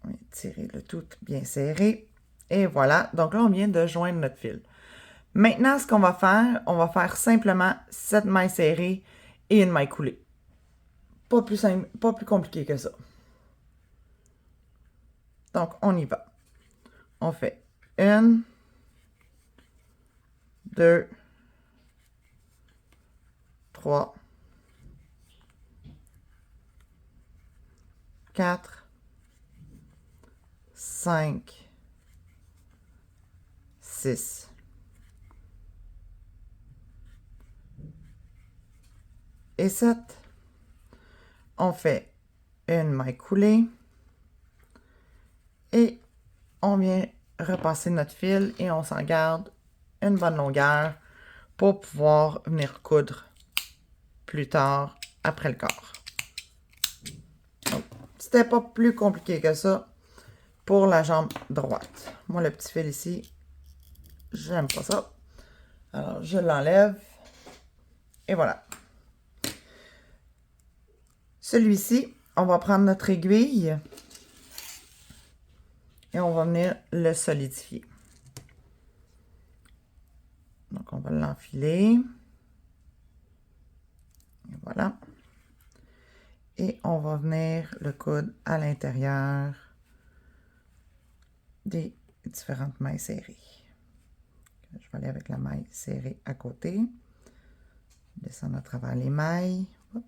[SPEAKER 1] On va tirer le tout bien serré. Et voilà. Donc là, on vient de joindre notre fil. Maintenant, ce qu'on va faire simplement 7 mailles serrées et une maille coulée. Pas plus simple, pas plus compliqué que ça. Donc, on y va. On fait 1, 2, 3, 4, 5, 6, et 7. On fait une maille coulée et on vient repasser notre fil et on s'en garde une bonne longueur pour pouvoir venir coudre plus tard après le corps. C'était pas plus compliqué que ça pour la jambe droite. Moi, le petit fil ici, j'aime pas ça. Alors, je l'enlève. Et voilà. Celui-ci, on va prendre notre aiguille et on va venir le solidifier. Donc, on va l'enfiler. Et voilà. Et on va venir le coudre à l'intérieur des différentes mailles serrées. Je vais aller avec la maille serrée à côté. Descendre à travers les mailles. Hop.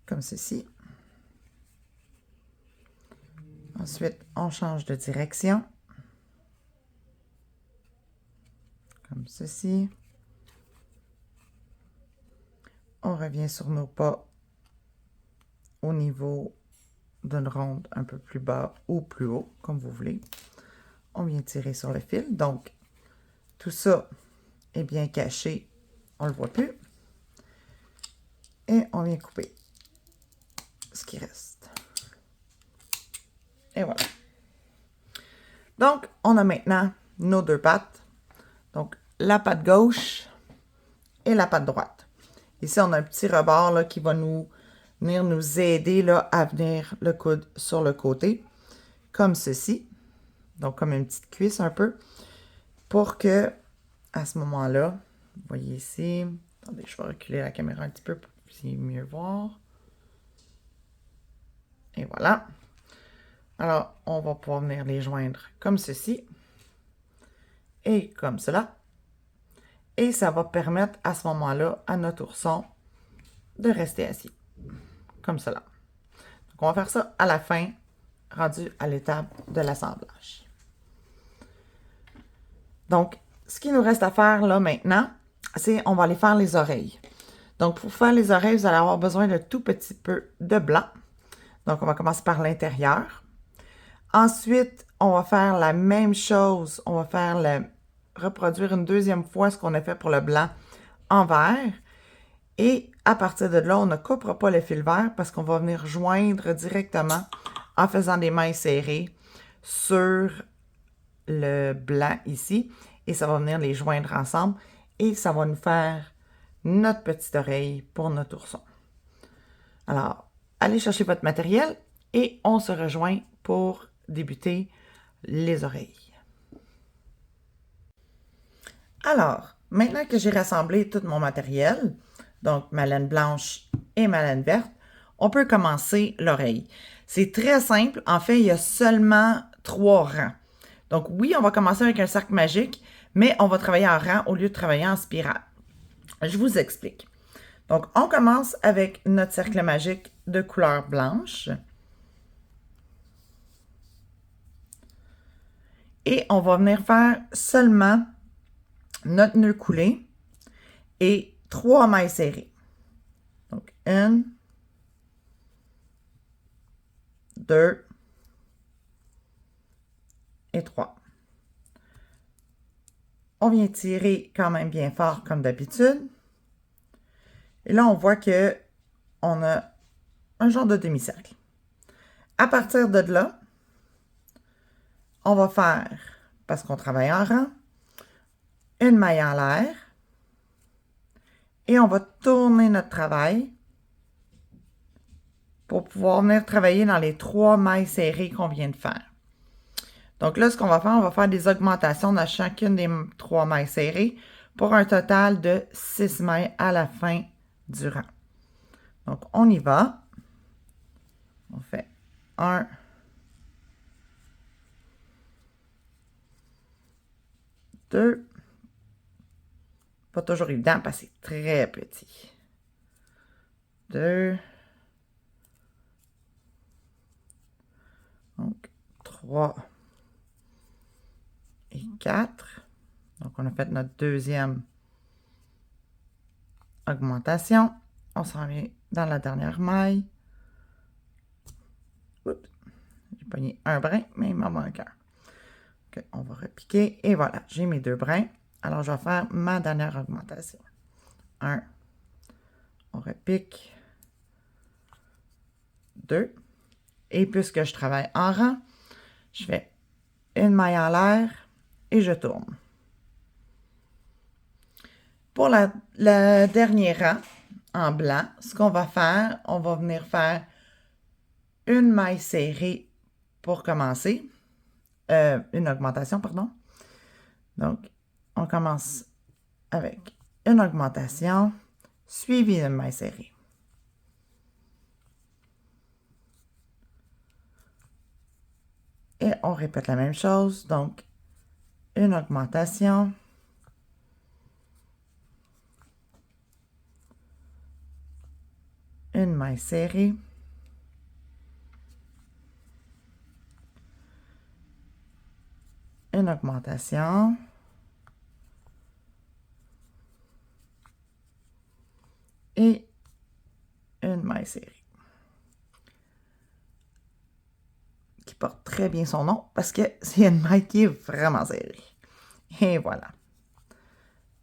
[SPEAKER 1] Comme ceci. Ensuite, on change de direction. Comme ceci. On revient sur nos pas au niveau d'une ronde un peu plus bas ou plus haut, comme vous voulez. On vient tirer sur le fil. Donc, tout ça est bien caché. On ne le voit plus. Et on vient couper ce qui reste. Et voilà. Donc, on a maintenant nos deux pattes. Donc, la patte gauche et la patte droite. Ici, on a un petit rebord là, qui va venir nous aider là, à venir le coude sur le côté, comme ceci. Donc, comme une petite cuisse un peu, pour que, à ce moment-là, vous voyez ici, attendez, je vais reculer la caméra un petit peu pour que vous puissiez mieux voir. Et voilà. Alors, on va pouvoir venir les joindre comme ceci et comme cela. Et ça va permettre à ce moment-là à notre ourson de rester assis, comme cela. Donc, on va faire ça à la fin, rendu à l'étape de l'assemblage. Donc, ce qu'il nous reste à faire là maintenant, c'est on va aller faire les oreilles. Donc, pour faire les oreilles, vous allez avoir besoin de tout petit peu de blanc. Donc, on va commencer par l'intérieur. Ensuite, on va faire la même chose. On va faire reproduire une deuxième fois ce qu'on a fait pour le blanc en vert. Et à partir de là, on ne coupera pas le fil vert parce qu'on va venir joindre directement en faisant des mailles serrées sur le blanc ici. Et ça va venir les joindre ensemble. Et ça va nous faire notre petite oreille pour notre ourson. Alors, allez chercher votre matériel et on se rejoint pour débuter les oreilles. Alors, maintenant que j'ai rassemblé tout mon matériel, donc ma laine blanche et ma laine verte, on peut commencer l'oreille. C'est très simple. En fait, il y a seulement 3 rangs. Donc oui, on va commencer avec un cercle magique, mais on va travailler en rang au lieu de travailler en spirale. Je vous explique. Donc, on commence avec notre cercle magique de couleur blanche. Et on va venir faire seulement notre nœud coulé et 3 mailles serrées. Donc, 1, 2 et 3. On vient tirer quand même bien fort comme d'habitude. Et là, on voit que on a un genre de demi-cercle. À partir de là, on va faire, parce qu'on travaille en rang, une maille en l'air. Et on va tourner notre travail pour pouvoir venir travailler dans les 3 mailles serrées qu'on vient de faire. Donc là, ce qu'on va faire, on va faire des augmentations dans chacune des 3 mailles serrées pour un total de 6 mailles à la fin du rang. Donc, on y va. On fait 1, 2, pas toujours évident parce que c'est très petit. 2, donc 3 et 4. Donc, on a fait notre deuxième augmentation. On s'en vient dans la dernière maille. Oups, j'ai pogné un brin, mais il m'en manque un. Okay, on va repiquer et voilà, j'ai mes 2 brins. Alors, je vais faire ma dernière augmentation. 1, on repique. 2. Et puisque je travaille en rang, je fais une maille en l'air et je tourne. Pour le dernier rang, en blanc, ce qu'on va faire, on va venir faire une maille serrée pour commencer. Une augmentation, pardon. Donc, on commence avec une augmentation suivie d'une maille serrée. Et on répète la même chose. Donc, une augmentation. Une maille serrée. Une augmentation. Et une maille serrée. Qui porte très bien son nom parce que c'est une maille qui est vraiment serrée. Et voilà.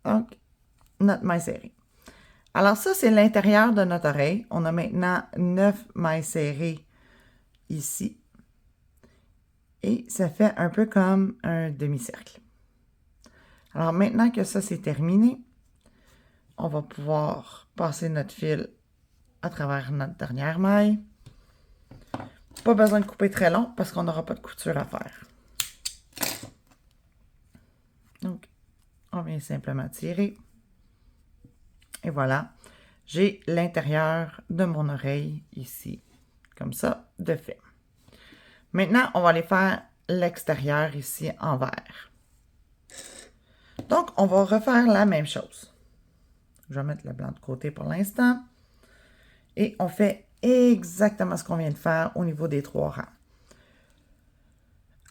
[SPEAKER 1] Donc, notre maille serrée. Alors ça, c'est l'intérieur de notre oreille. On a maintenant 9 mailles serrées ici. Et ça fait un peu comme un demi-cercle. Alors maintenant que ça c'est terminé, on va pouvoir passer notre fil à travers notre dernière maille. Pas besoin de couper très long parce qu'on n'aura pas de couture à faire. Donc, on vient simplement tirer. Et voilà, j'ai l'intérieur de mon oreille ici, comme ça, de fait. Maintenant, on va aller faire l'extérieur ici en vert. Donc, on va refaire la même chose. Je vais mettre le blanc de côté pour l'instant. Et on fait exactement ce qu'on vient de faire au niveau des 3 rangs.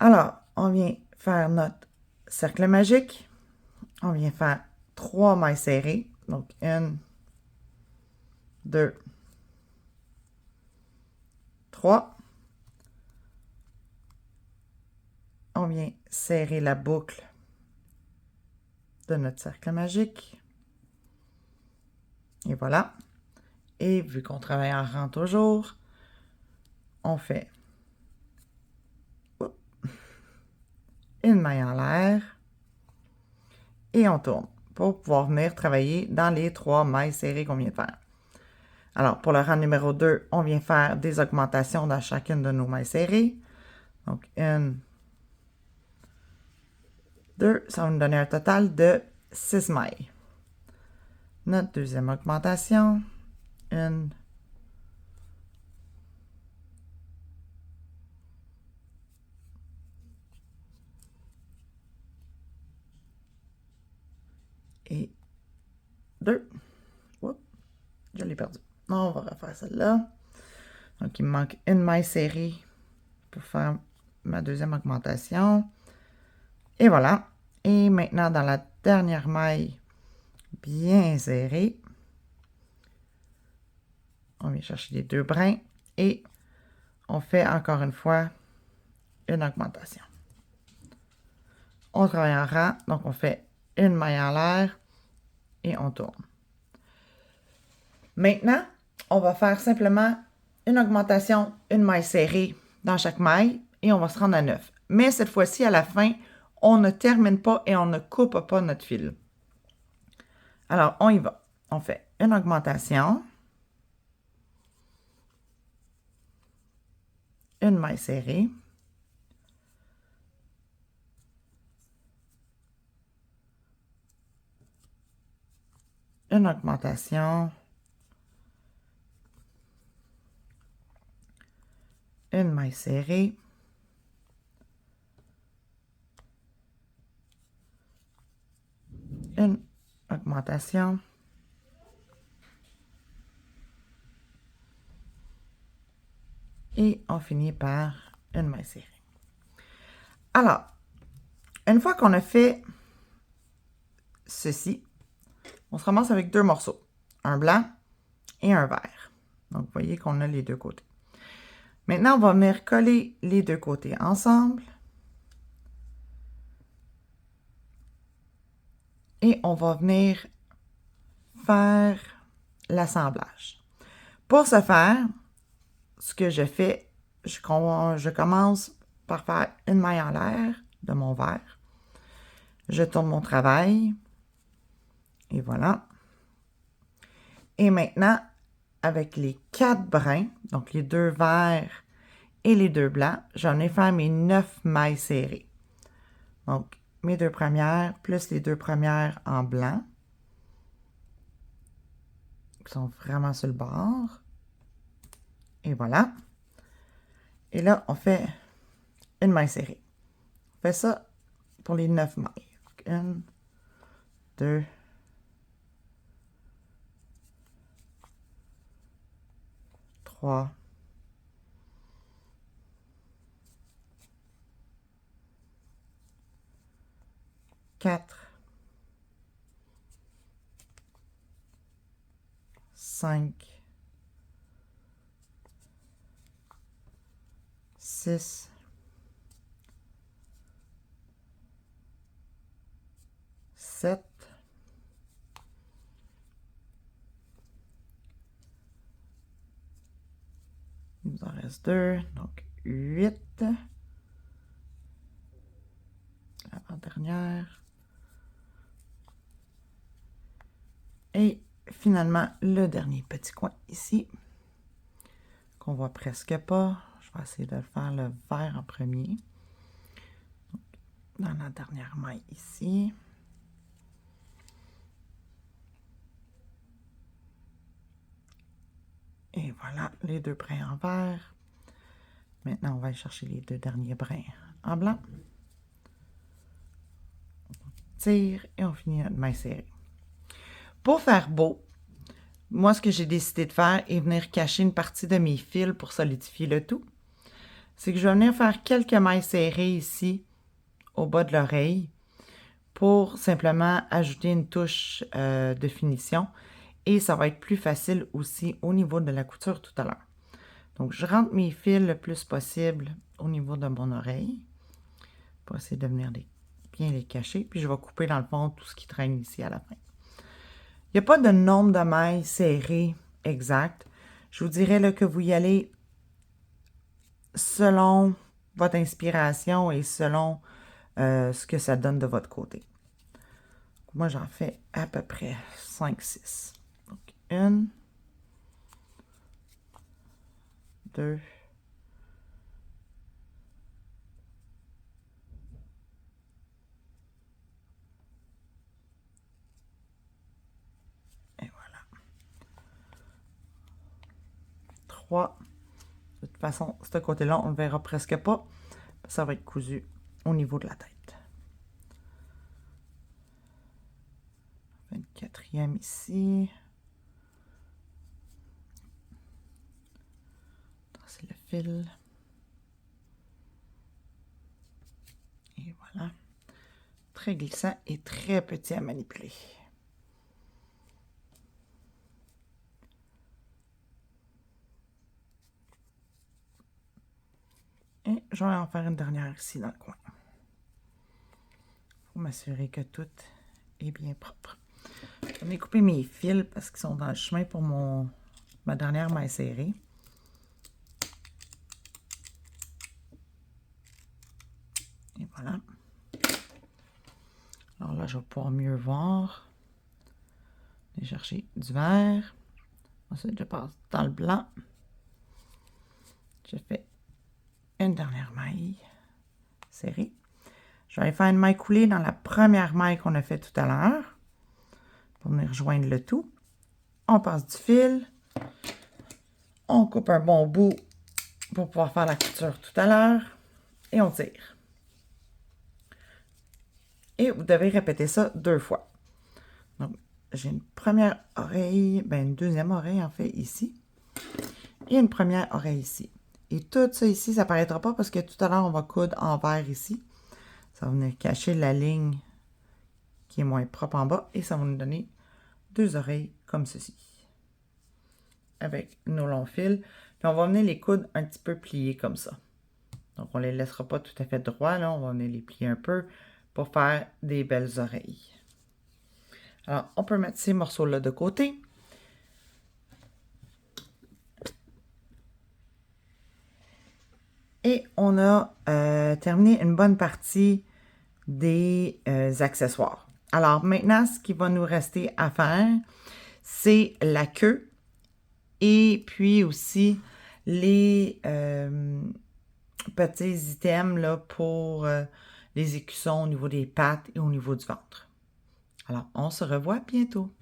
[SPEAKER 1] Alors, on vient faire notre cercle magique. On vient faire 3 mailles serrées. Donc, 1, 2, 3. On vient serrer la boucle de notre cercle magique. Et voilà. Et vu qu'on travaille en rang toujours, on fait une maille en l'air et on tourne pour pouvoir venir travailler dans les 3 mailles serrées qu'on vient de faire. Alors, pour le rang numéro 2, on vient faire des augmentations dans chacune de nos mailles serrées. Donc, 1, 2, ça va nous donner un total de 6 mailles. Notre deuxième augmentation, 1, 2. Oups, je l'ai perdu. On va refaire celle-là. Donc, il me manque une maille serrée pour faire ma deuxième augmentation. Et voilà. Et maintenant, dans la dernière maille bien serrée, on vient chercher les 2 brins et on fait encore une fois une augmentation. On travaille en rang, donc on fait une maille en l'air et on tourne. Maintenant, on va faire simplement une augmentation, une maille serrée dans chaque maille et on va se rendre à 9. Mais cette fois-ci, à la fin, on ne termine pas et on ne coupe pas notre fil. Alors, on y va. On fait une augmentation, une maille serrée, une augmentation, une maille serrée, une augmentation, et on finit par une maille serrée. Alors, une fois qu'on a fait ceci, on se ramasse avec 2 morceaux, un blanc et un vert. Donc, vous voyez qu'on a les 2 côtés. Maintenant, on va venir coller les 2 côtés ensemble. Et on va venir faire l'assemblage. Pour ce faire, ce que je fais, je commence par faire une maille en l'air de mon vert. Je tourne mon travail. Et voilà. Et maintenant, avec les 4 brins, donc les 2 verts et les 2 blancs, j'en ai fait mes 9 mailles serrées. Donc, mes 2 premières, plus les 2 premières en blanc, qui sont vraiment sur le bord. Et voilà. Et là, on fait une maille serrée. On fait ça pour les 9 mailles. 1, 2, 3, 4, 5, 6, 7, il nous en reste 2, donc 8, l'avant-dernière, et finalement le dernier petit coin ici, qu'on voit presque pas. Je vais essayer de faire le vert en premier. Donc, dans la dernière maille ici. Et voilà, les 2 brins en vert. Maintenant, on va aller chercher les 2 derniers brins en blanc. On tire et on finit notre maille serrée. Pour faire beau, moi, ce que j'ai décidé de faire est venir cacher une partie de mes fils pour solidifier le tout. C'est que je vais venir faire quelques mailles serrées ici, au bas de l'oreille, pour simplement ajouter une touche de finition. Et ça va être plus facile aussi au niveau de la couture tout à l'heure. Donc, je rentre mes fils le plus possible au niveau de mon oreille pour essayer de venir bien les cacher. Puis, je vais couper dans le fond tout ce qui traîne ici à la fin. Il n'y a pas de nombre de mailles serrées exact. Je vous dirais là, que vous y allez selon votre inspiration et selon ce que ça donne de votre côté. Moi, j'en fais à peu près 5-6. Donc, 1, 2, 3. De toute façon, ce côté-là, on ne le verra presque pas. Ça va être cousu au niveau de la tête. 24e ici. C'est le fil. Et voilà. Très glissant et très petit à manipuler. Et je vais en faire une dernière ici dans le coin. Il faut m'assurer que tout est bien propre. Je vais couper mes fils parce qu'ils sont dans le chemin pour ma dernière maille serrée. Et voilà. Alors là, je vais pouvoir mieux voir. Je vais chercher du vert. Ensuite, je passe dans le blanc. Je fais une dernière maille serrée. Je vais faire une maille coulée dans la première maille qu'on a fait tout à l'heure pour venir rejoindre le tout. On passe du fil. On coupe un bon bout pour pouvoir faire la couture tout à l'heure. Et on tire. Et vous devez répéter ça 2 fois. Donc, j'ai une première oreille, une deuxième oreille en fait ici. Et une première oreille ici. Et tout ça ici, ça ne paraîtra pas parce que tout à l'heure, on va coudre en vert ici. Ça va venir cacher la ligne qui est moins propre en bas. Et ça va nous donner 2 oreilles comme ceci. Avec nos longs fils. Puis on va venir les coudre un petit peu pliés comme ça. Donc on ne les laissera pas tout à fait droits. Là. On va venir les plier un peu pour faire des belles oreilles. Alors, on peut mettre ces morceaux-là de côté. Et on a terminé une bonne partie des accessoires. Alors maintenant, ce qui va nous rester à faire, c'est la queue et puis aussi les petits items là, pour les écussons au niveau des pattes et au niveau du ventre. Alors, on se revoit bientôt.